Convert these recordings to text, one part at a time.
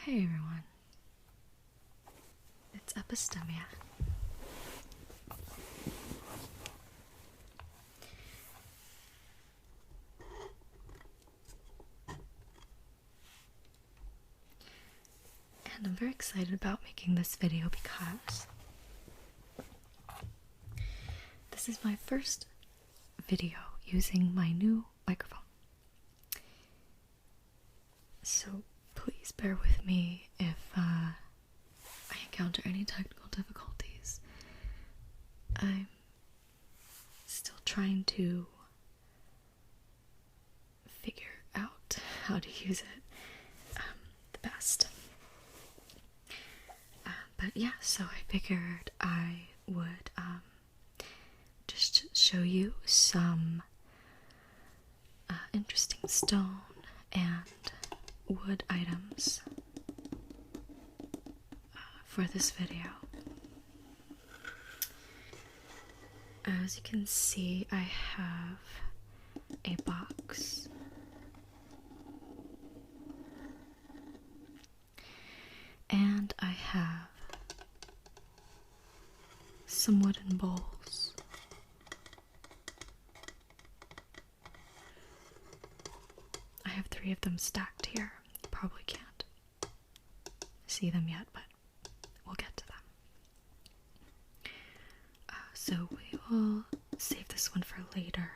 Hey everyone, it's Epistemia. And I'm very excited about making this video because this is my first video using my new microphone. So please bear with me if I encounter any technical difficulties. I'm still trying to figure out how to use it the best. But yeah, so I figured I would just show you some interesting stone and wood items for this video. As you can see, I have a box and I have some wooden bowls. I have 3 of them stacked here. You probably can't see them yet, but we'll get to them. So we will save this one for later.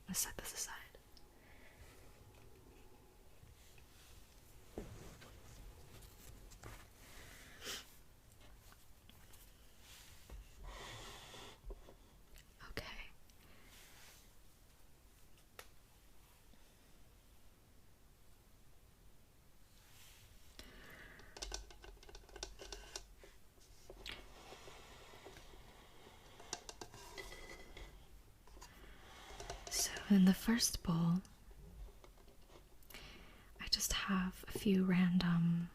Let's set this aside. Okay. So in the first bowl, I just have a few random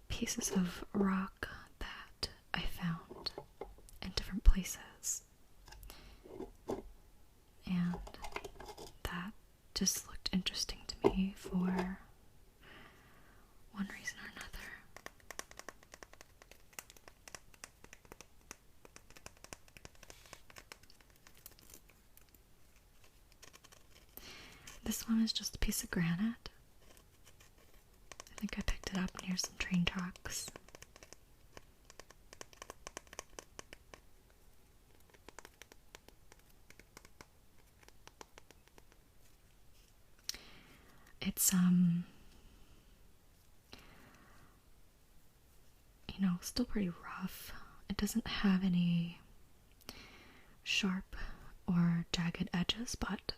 pieces of rock that I found in different places. And that just looked interesting to me for one reason or another. This one is just a piece of granite. I think I picked it up near some train tracks. It's still pretty rough. It doesn't have any sharp or jagged edges, but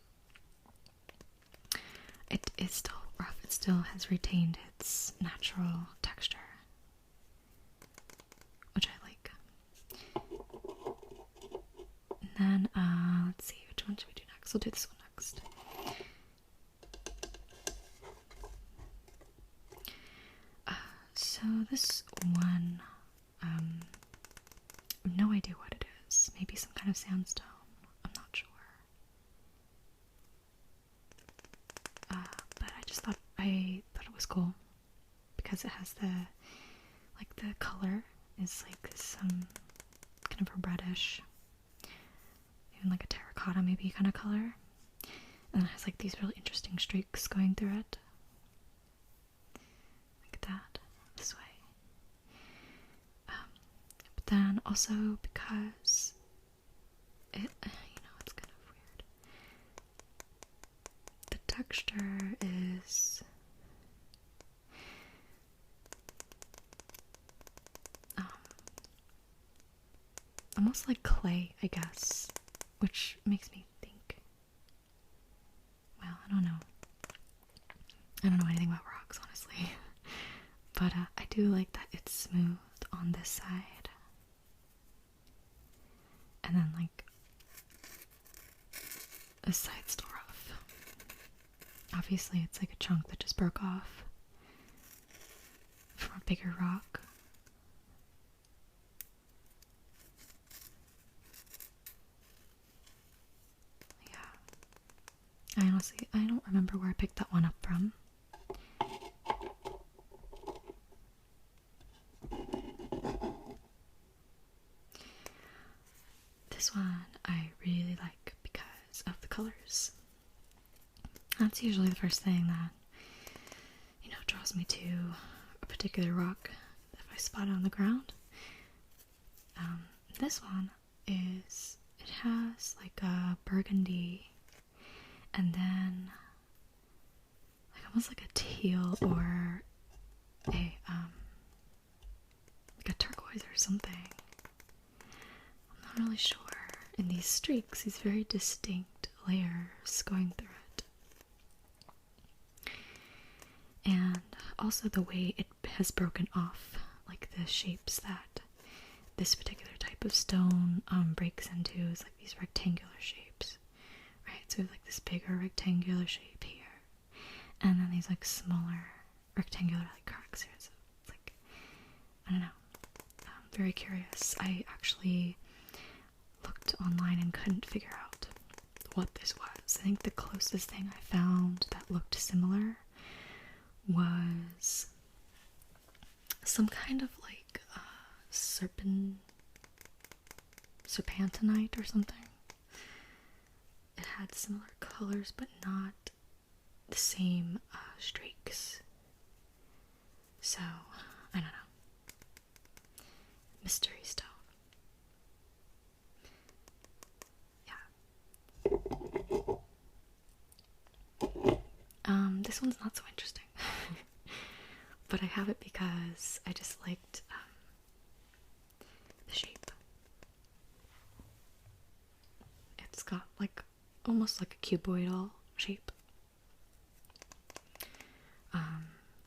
it is still rough. It still has retained its natural texture, which I like. And then, let's see, which one should we do next? We'll do this one next. So this one, I have no idea what it is. Maybe some kind of sandstone. I'm not sure. But I just thought it was cool because it has the color is like some kind of a reddish, even like a terracotta maybe kind of color, and it has like these really interesting streaks going through it, like that, this way. But then also because it, it's kind of weird. The texture is almost like clay, I guess, which makes me think, well, I don't know anything about rocks, honestly, but I do like that it's smooth on this side, and then like this side's still rough. Obviously it's like a chunk that just broke off from a bigger rock. I don't remember where I picked that one up from. That's usually the first thing that, draws me to a particular rock if I spot it on the ground. This one it has like a burgundy and then like almost like a teal or a like a turquoise or something. I'm not really sure. And these streaks, these very distinct layers going through it. And also the way it has broken off, like the shapes that this particular type of stone breaks into is like these rectangular shapes, right? So we have like this bigger rectangular shape here, and then these like smaller rectangular like cracks here. So it's like, I don't know, I'm very curious. I actually looked online and couldn't figure out what this was. I think the closest thing I found that looked similar was some kind of like serpentinite or something. It had similar colors but not the same streaks. So, I don't know. Mystery stone. This one's not so interesting. But I have it because I just liked the shape. It's got like almost like a cuboidal shape.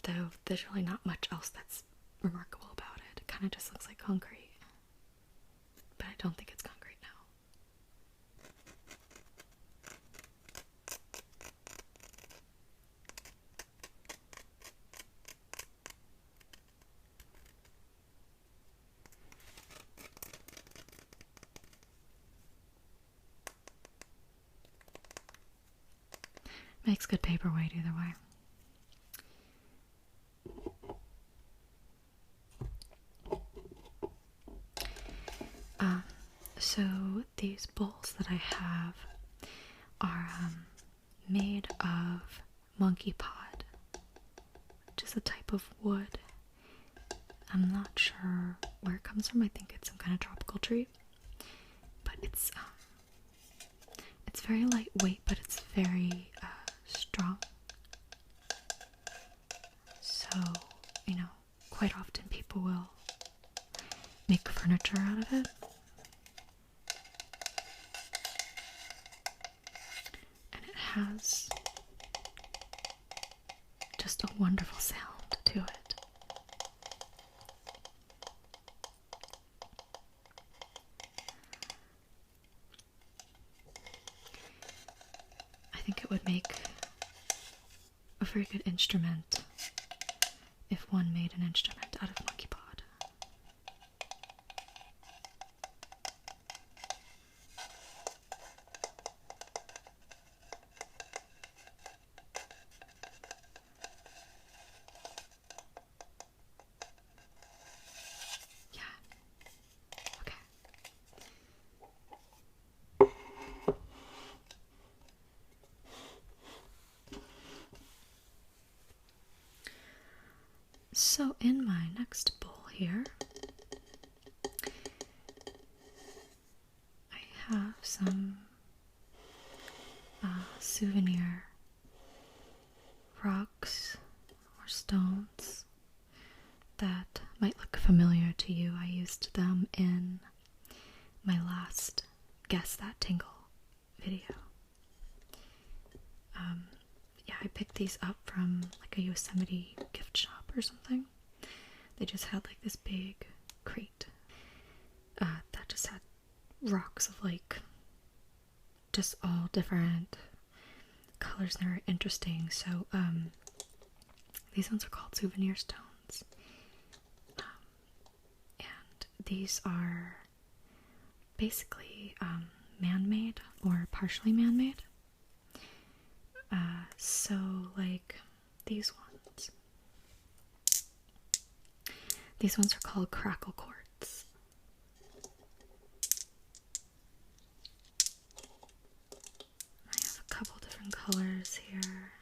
Though there's really not much else that's remarkable about it. It kind of just looks like concrete. But I don't think it's concrete now. Makes good paperweight either way. So these bowls that I have are made of monkey pod, which is a type of wood. I'm not sure where it comes from. I think it's some kind of tropical tree, but it's very lightweight, but it's very strong. So, quite often people will make furniture out of it. And it has just a wonderful sound to it. I think it would make a very good instrument if one made an instrument out of monkey pod. Yeah. Okay. So in my next bowl here, I have some souvenir rocks or stones that might look familiar to you. I used them in my last Guess That Tingle video. Yeah, I picked these up from like a Yosemite gift shop or something. They just had like this big crate that just had rocks of like just all different colors, and they're interesting. So these ones are called souvenir stones, and these are basically man-made or partially man-made. So like these ones are called crackle quartz. I have a couple different colors here.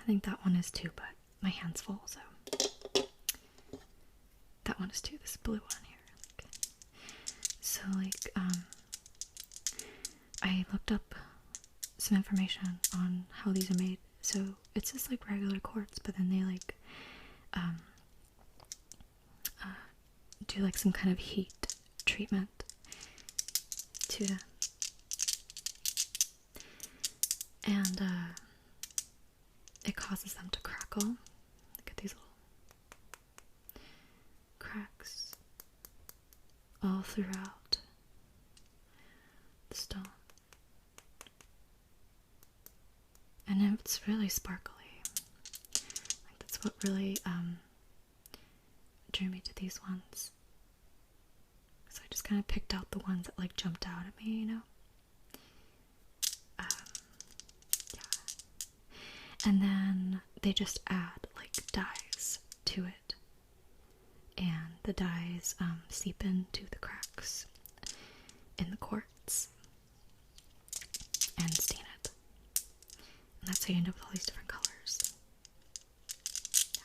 think that one is too, but my hand's full, so that one is too. This blue one here. So like, I looked up some information on how these are made. So it's just like regular quartz, but then they like do like some kind of heat treatment to them, and it causes them to crackle. Look at these little cracks all throughout the stone. And it's really sparkly. Like that's what really drew me to these ones. So I just kind of picked out the ones that like jumped out at me, you know? Yeah. And then they just add like dyes to it. And the dyes seep into the cracks in the quartz and stain it. And that's how you end up with all these different colors. Yeah.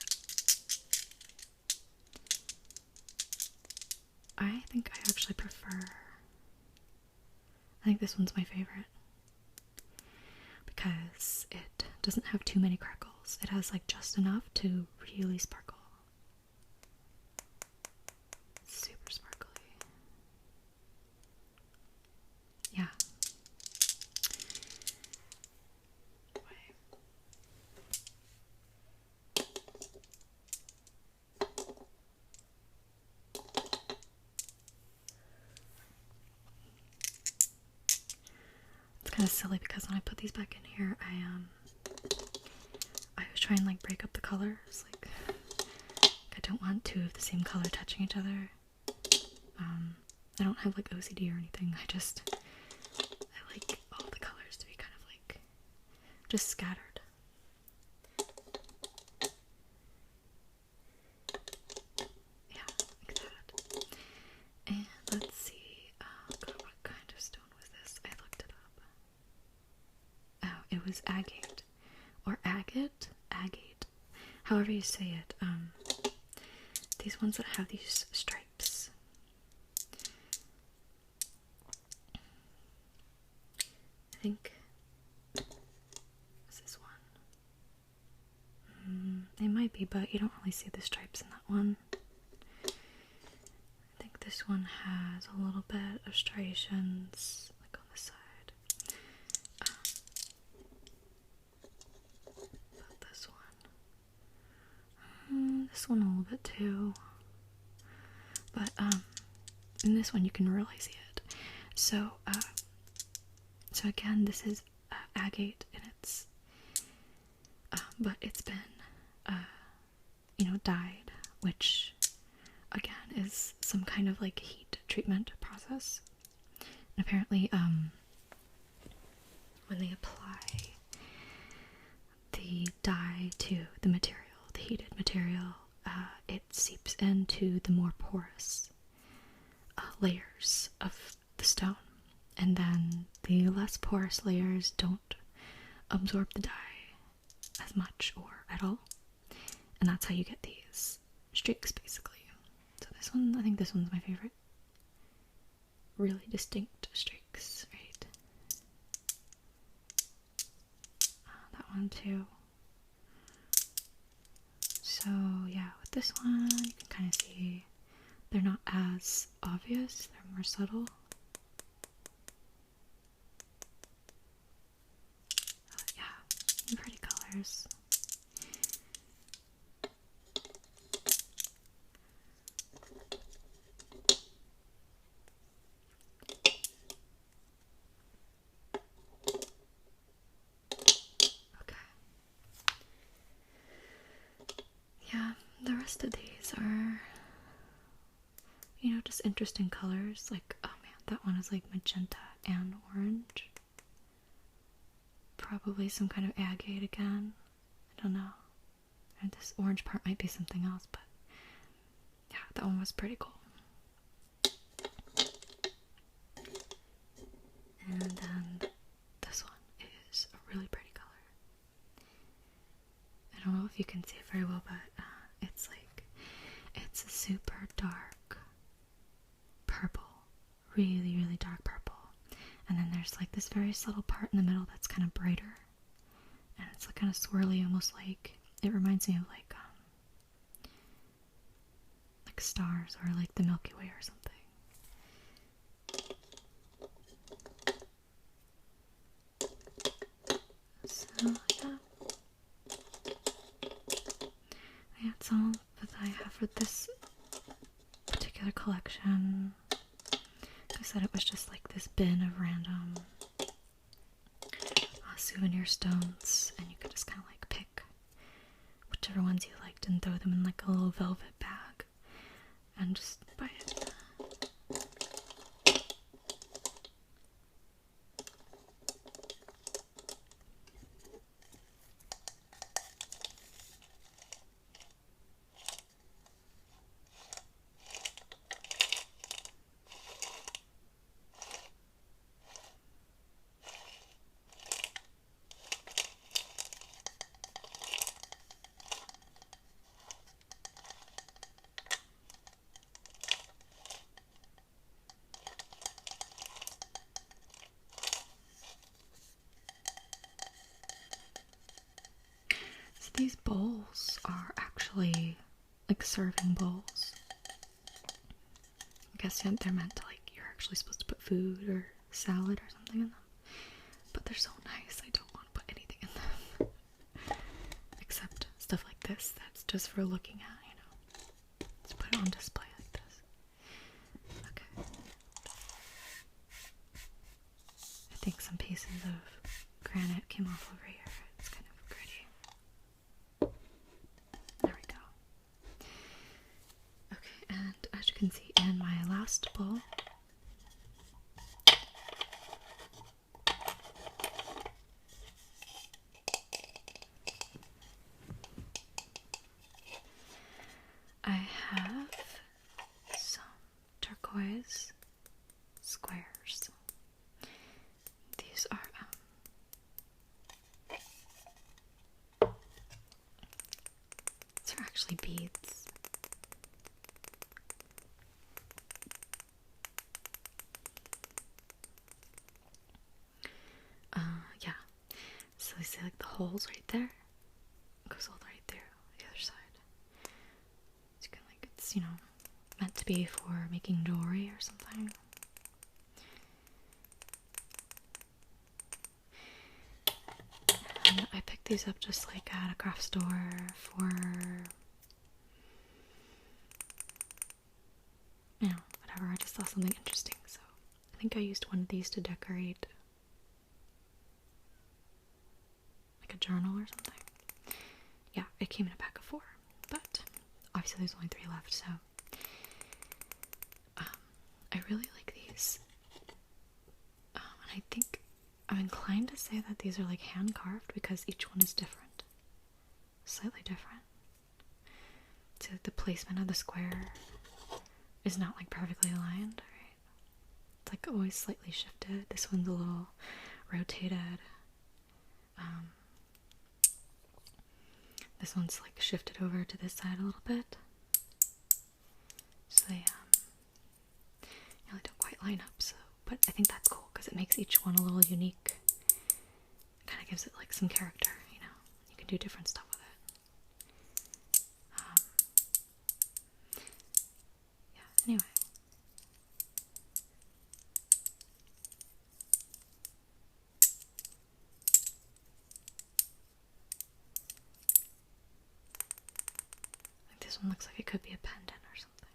I think I actually prefer, I think this one's my favorite because it doesn't have too many crackles. It has like just enough to really sparkle. Super sparkly. Yeah. It's kind of silly because when I put these back in here, I was trying to like break up the colors. Like I don't want two of the same color touching each other. I don't have like OCD or anything. I like all the colors to be kind of like just scattered. Yeah, like that. And let's see, God, what kind of stone was this? I looked it up. Oh, it was agate. Or agate? Agate. However you say it. These ones that have these stripes. I think is this one. It might be, but you don't really see the stripes in that one. I think this one has a little bit of striations, like on the side. But this one a little bit too. But in this one you can really see it. So again, this is agate, and it's but it's been dyed, which again is some kind of like heat treatment process. And apparently when they apply the dye to the material, the heated material, it seeps into the more porous layers of the stone, and then the less porous layers don't absorb the dye as much or at all, and that's how you get these streaks basically. So this one, I think this one's my favorite. Really distinct streaks, right? That one too. So yeah, with this one you can kind of see they're not as obvious, they're more subtle. Yeah, pretty colors. Okay. Yeah, the rest of these are, just interesting colors. Like, oh man, that one is like magenta and orange. Probably some kind of agate again. I don't know. And this orange part might be something else, but yeah, that one was pretty cool. And then this one is a really pretty color. I don't know if you can see it very well, but it's like, it's a super dark purple, really, really dark purple. And then there's like this very subtle part in the middle that's kind of brighter. And it's like kind of swirly, almost like, it reminds me of like stars or like the Milky Way or something. So yeah, that's all that I have for this particular collection. I said it was just like this bin of random souvenir stones, and you could just kind of like pick whichever ones you liked and throw them in like a little velvet bag and just buy it. These bowls are actually like serving bowls. I guess they're meant to like, you're actually supposed to put food or salad or something in them. But they're so nice, I don't want to put anything in them. Except stuff like this, that's just for looking at, you know. Let's put it on display like this. Okay. I think some pieces of granite came off over here. It's kind of gritty. There we go. Okay, and as you can see in my last bowl, I have some turquoise squares. These are these are actually beads. Yeah. So you see like the holes right there? It goes all the way through the other side. So you can like, it's, you know, meant to be for making jewelry or something. And I picked these up just like at a craft store for, you know, whatever. I just saw something interesting, so I think I used one of these to decorate like a journal or something. Yeah, it came in a pack of 4, but obviously there's only 3 left, so I really like these. And I think I'm inclined to say that these are like hand carved because each one is different, slightly different. So the placement of the square is not like perfectly aligned, right? It's like always slightly shifted. This one's a little rotated. This one's like shifted over to this side a little bit. So they really don't quite line up, so, but I think that's cool because it makes each one a little unique. It kind of gives it like some character, you know. You can do different stuff with it. Yeah, anyway. I think this one looks like it could be a pendant or something.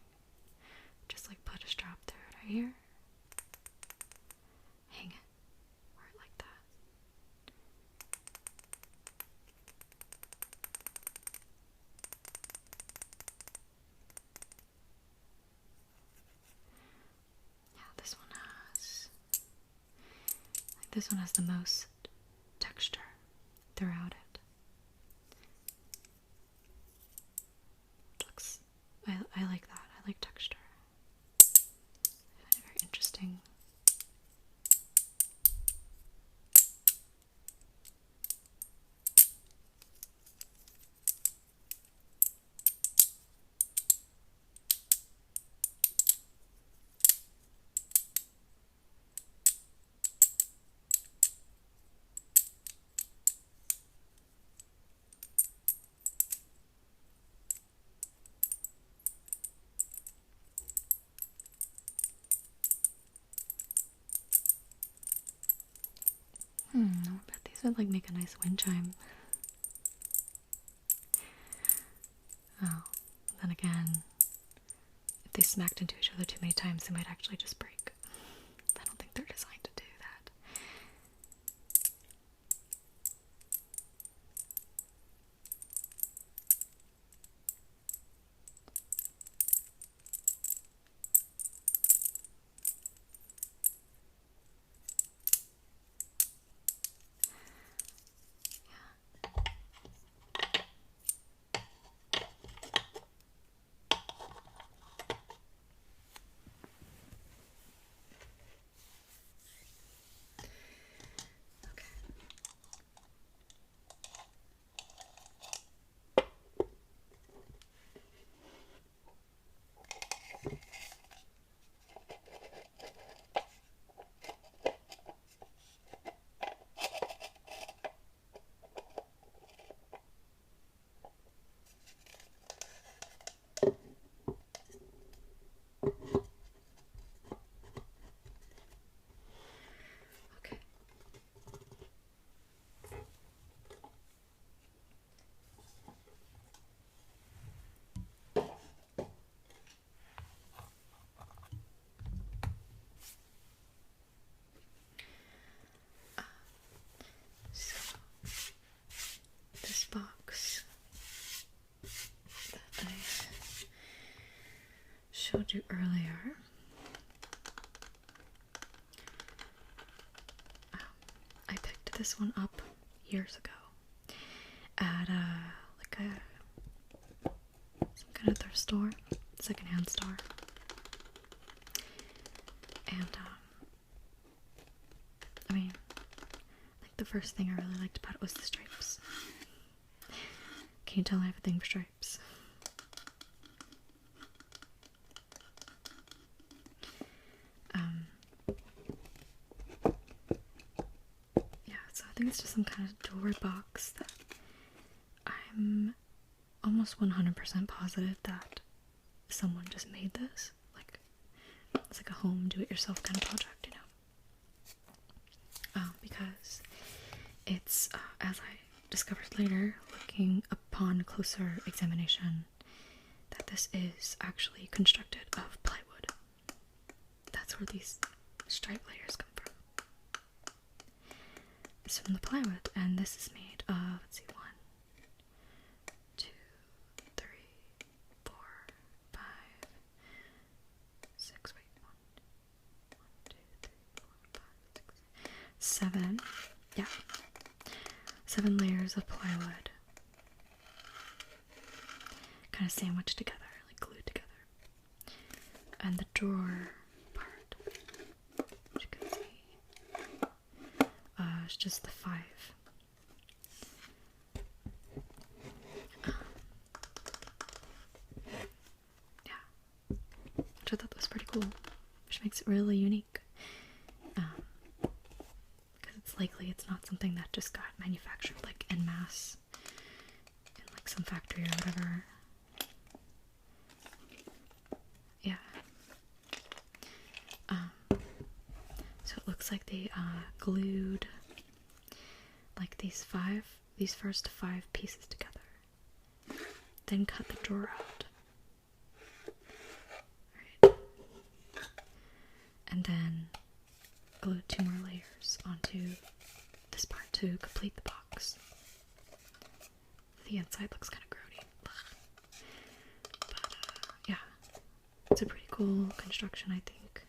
Just like put a strap through it right here. Hang it. Wear it like that. Yeah, this one has, I think this one has the most texture throughout it. Looks, I like that. I like texture. I find it very interesting. would like make a nice wind chime. Oh, then again, if they smacked into each other too many times, they might actually just break. I don't think they're designed to do that. Box that I showed you earlier. I picked this one up years ago at some kind of thrift store, secondhand store, and I mean, like the first thing I really liked about it was the stripes. Can you tell I have a thing for stripes? Yeah, so I think it's just some kind of jewelry box that I'm almost 100% positive that someone just made this. Like, it's like a home do-it-yourself kind of project, you know? Because it's, as I discovered later, looking upon closer examination, that this is actually constructed of plywood. That's where these stripe layers come from. It's from the plywood, and this is made of, let's see, 1, 2, 3, 4, 5, 6, wait, 1, 2, 3, 4, 5, 6, 7, yeah. 7 layers of plywood, kind of sandwiched together, like glued together. And the drawer part, which you can see, is just the 5. Yeah, which I thought was pretty cool, which makes it really unique. Likely it's not something that just got manufactured like en masse in like some factory or whatever. Yeah. So it looks like they glued like these first 5 pieces together, then cut the drawer out. Right. And then glued 2 more layers onto this part to complete the box. The inside looks kind of grody. But, yeah. It's a pretty cool construction, I think.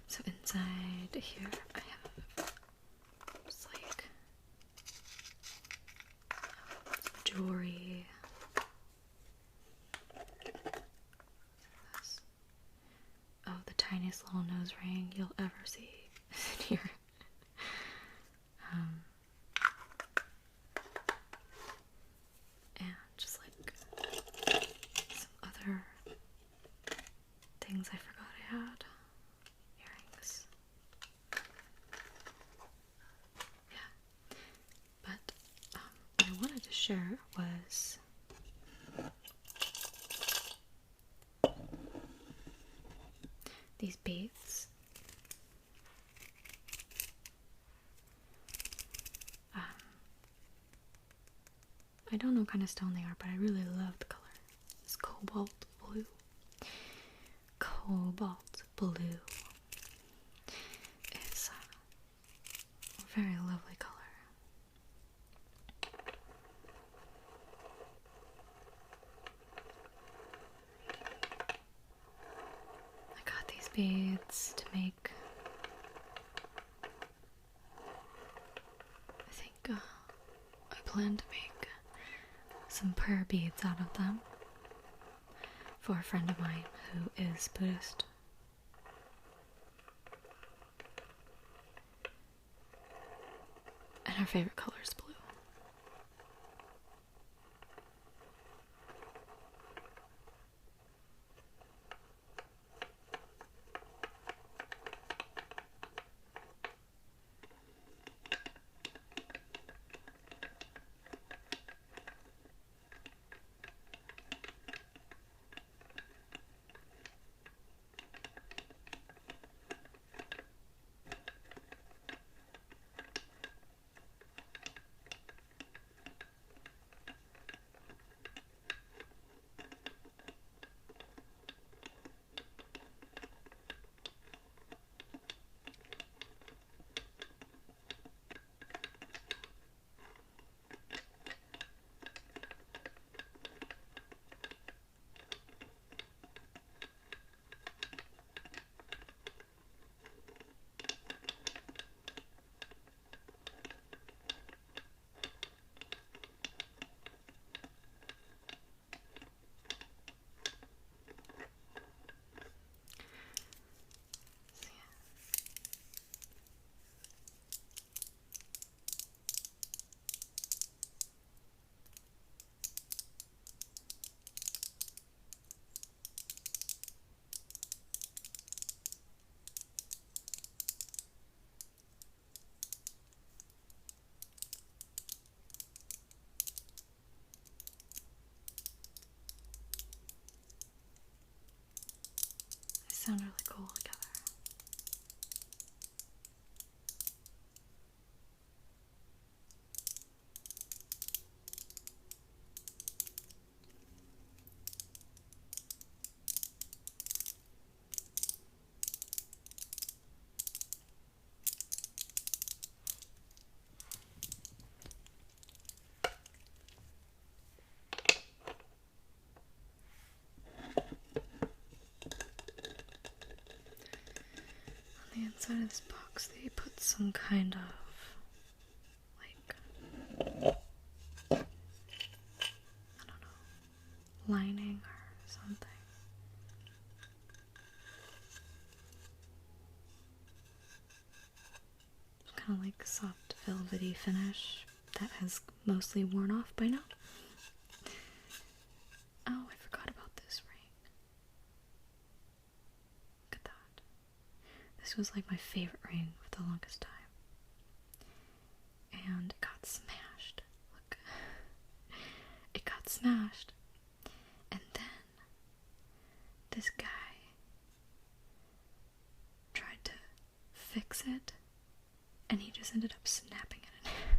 So inside here I have just like jewelry. Oh, the tiniest little nose ring you'll ever see in here. And just like some other things I forgot I had. Earrings. Yeah. But what I wanted to share was these beads. I don't know what kind of stone they are, but I really love the color. It's cobalt blue. Cobalt blue is a very lovely color. I got these beads to make. I think I plan to make some prayer beads out of them for a friend of mine who is Buddhist. And her favorite color is blue. Sound really cool together. On the inside of this box, they put some kind of like, I don't know, lining or something. Kind of like soft velvety finish that has mostly worn off by now. Oh, I forgot about this ring. Look at that. This was like my favorite ring for the longest time. And it got smashed. Look. It got smashed. And then this guy tried to fix it, and he just ended up snapping it in half.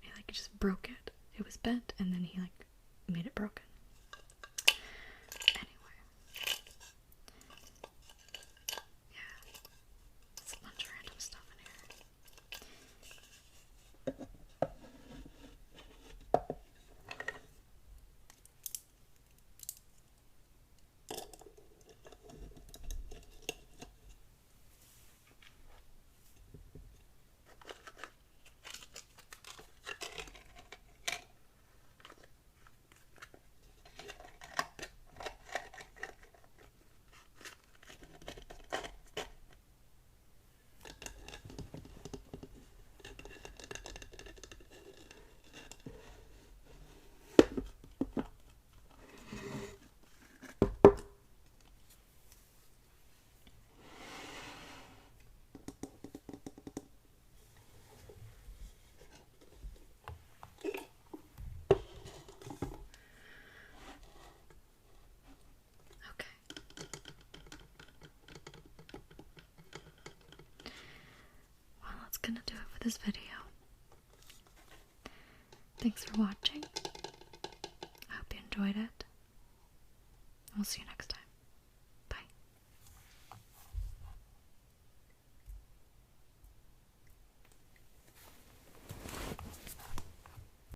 He like just broke it. It was bent, and then he like made it broken. Anyway. Yeah. It's a bunch of random stuff in here. Gonna do it for this video. Thanks for watching. I hope you enjoyed it. And we'll see you next time.